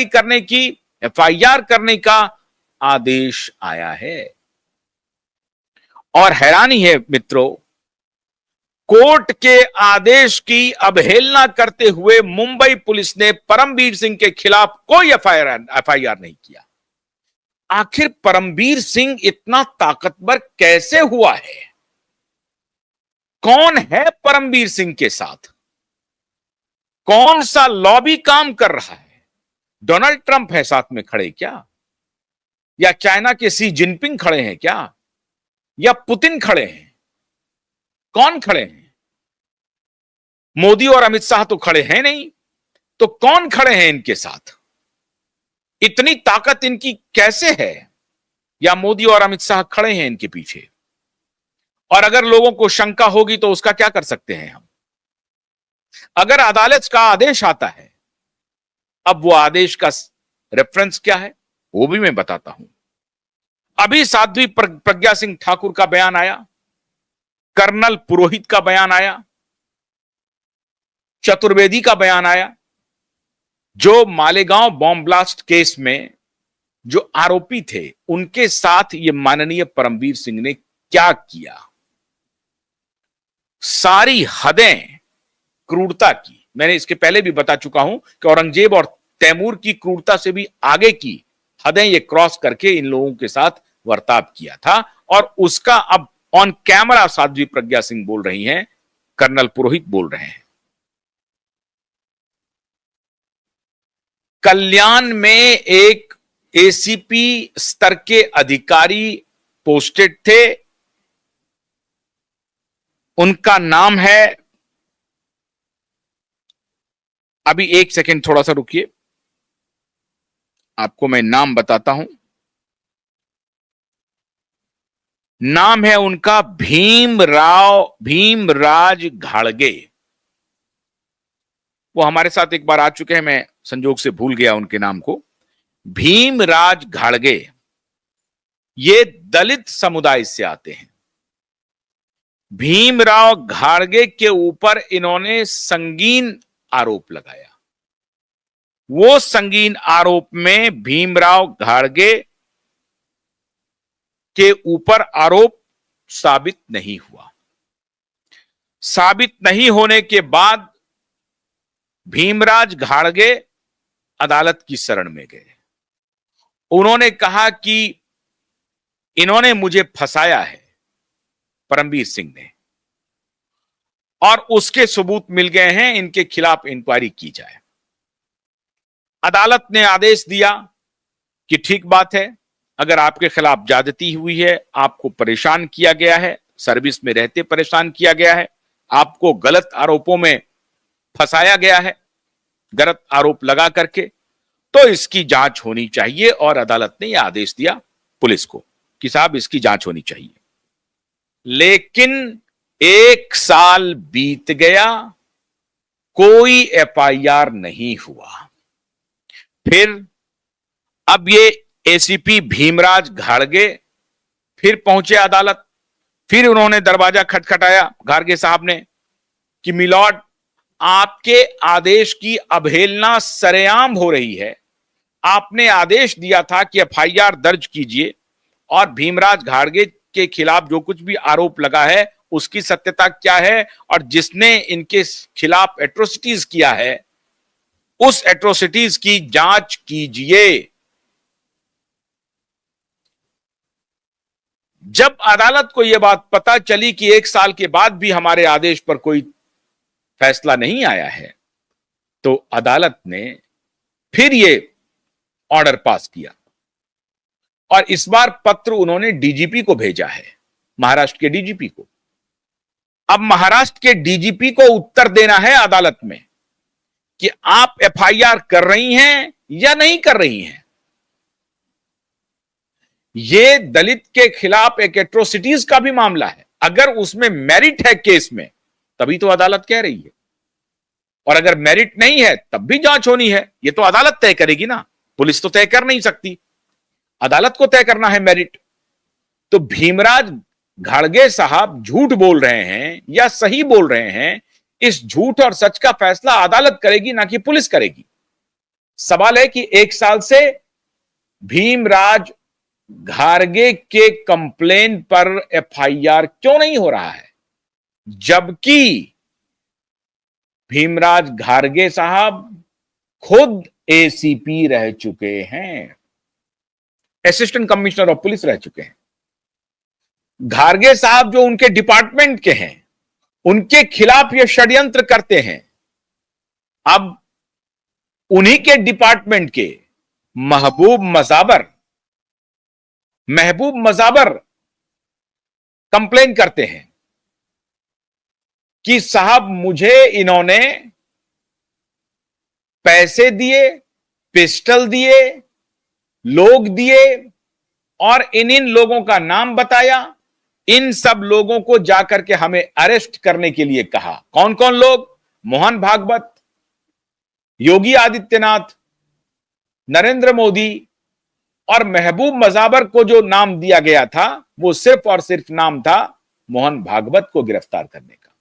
करने की, एफआईआर करने का आदेश आया है। और हैरानी है मित्रों, कोर्ट के आदेश की अवहेलना करते हुए मुंबई पुलिस ने परमबीर सिंह के खिलाफ कोई एफआईआर नहीं किया। आखिर परमबीर सिंह इतना ताकतवर कैसे हुआ है? कौन है परमबीर सिंह के साथ? कौन सा लॉबी काम कर रहा है? डोनाल्ड ट्रंप है साथ में खड़े क्या? या चाइना के शी जिनपिंग खड़े हैं क्या? या पुतिन खड़े हैं? कौन खड़े हैं? मोदी और अमित शाह तो खड़े हैं नहीं, तो कौन खड़े हैं इनके साथ? इतनी ताकत इनकी कैसे है? या मोदी और अमित शाह खड़े हैं इनके पीछे? और अगर लोगों को शंका होगी तो उसका क्या कर सकते हैं हम? अगर अदालत का आदेश आता है, अब वो आदेश का रेफरेंस क्या है वो भी मैं बताता हूं। अभी साध्वी प्रज्ञा सिंह ठाकुर का बयान आया, कर्नल पुरोहित का बयान आया, चतुर्वेदी का बयान आया, जो मालेगांव बॉम्ब ब्लास्ट केस में जो आरोपी थे उनके साथ ये माननीय परमबीर सिंह ने क्या किया। सारी हदें क्रूरता की, मैंने इसके पहले भी बता चुका हूं कि औरंगजेब और तैमूर की क्रूरता से भी आगे की हदें ये क्रॉस करके इन लोगों के साथ बर्ताव किया था। और उसका अब ऑन कैमरा साध्वी प्रज्ञा सिंह बोल रही हैं, कर्नल पुरोहित बोल रहे हैं। कल्याण में एक एसीपी स्तर के अधिकारी पोस्टेड थे, उनका नाम है, अभी एक सेकंड थोड़ा सा रुकिए, आपको मैं नाम बताता हूं। नाम है उनका भीमराज घाड़गे। वो हमारे साथ एक बार आ चुके हैं, मैं संजोग से भूल गया उनके नाम को। भीमराज घाड़गे ये दलित समुदाय से आते हैं। भीमराव घाड़गे के ऊपर इन्होंने संगीन आरोप लगाया। वो संगीन आरोप में भीमराव घाड़गे के ऊपर आरोप साबित नहीं हुआ। साबित नहीं होने के बाद भीमराज घाड़गे अदालत की शरण में गए। उन्होंने कहा कि इन्होंने मुझे फंसाया है, परमबीर सिंह ने, और उसके सबूत मिल गए हैं, इनके खिलाफ इंक्वायरी की जाए। अदालत ने आदेश दिया कि ठीक बात है, अगर आपके खिलाफ ज्यादती हुई है, आपको परेशान किया गया है, सर्विस में रहते परेशान किया गया है, आपको गलत आरोपों में फंसाया गया है, गलत आरोप लगा करके, तो इसकी जांच होनी चाहिए। और अदालत ने यह आदेश दिया पुलिस को कि साहब इसकी जांच होनी चाहिए। लेकिन 1 साल बीत गया, कोई एफआईआर नहीं हुआ। फिर अब ये एसीपी भीमराज घाड़गे फिर पहुंचे अदालत। फिर उन्होंने दरवाजा खटखटाया घाड़गे साहब ने कि मिलॉर्ड, आपके आदेश की अवहेलना सरेआम हो रही है। आपने आदेश दिया था कि एफआईआर दर्ज कीजिए और भीमराज घाड़गे के खिलाफ जो कुछ भी आरोप लगा है उसकी सत्यता क्या है, और जिसने इनके खिलाफ एट्रोसिटीज किया है उस एट्रोसिटीज की जांच कीजिए। जब अदालत को यह बात पता चली कि 1 साल के बाद भी हमारे आदेश पर कोई फैसला नहीं आया है, तो अदालत ने फिर यह ऑर्डर पास किया और इस बार पत्र उन्होंने डीजीपी को भेजा है, महाराष्ट्र के डीजीपी को। अब महाराष्ट्र के डीजीपी को उत्तर देना है अदालत में कि आप एफआईआर कर रही हैं या नहीं कर रही हैं। यह दलित के खिलाफ एक एट्रोसिटीज का भी मामला है। अगर उसमें मेरिट है केस में तभी तो अदालत कह रही है, और अगर मेरिट नहीं है तब भी जांच होनी है। यह तो अदालत तय करेगी ना, पुलिस तो तय कर नहीं सकती, अदालत को तय करना है मेरिट। तो भीमराज घाड़गे साहब झूठ बोल रहे हैं या सही बोल रहे हैं, इस झूठ और सच का फैसला अदालत करेगी, ना कि पुलिस करेगी। सवाल है कि 1 साल से भीमराज घारगे के कंप्लेन पर एफआईआर क्यों नहीं हो रहा है, जबकि भीमराज घारगे साहब खुद एसीपी रह चुके हैं, असिस्टेंट कमिश्नर ऑफ पुलिस रह चुके हैं। घारगे साहब जो उनके डिपार्टमेंट के हैं, उनके खिलाफ ये षड्यंत्र करते हैं। अब उन्हीं के डिपार्टमेंट के महबूब मजाबर कंप्लेन करते हैं कि साहब मुझे इन्होंने पैसे दिए, पिस्टल दिए, लोग दिए और इन लोगों का नाम बताया। इन सब लोगों को जाकर के हमें अरेस्ट करने के लिए कहा। कौन कौन लोग? मोहन भागवत, योगी आदित्यनाथ, नरेंद्र मोदी और महबूब मजाबर को जो नाम दिया गया था वो सिर्फ और सिर्फ नाम था मोहन भागवत को गिरफ्तार करने का।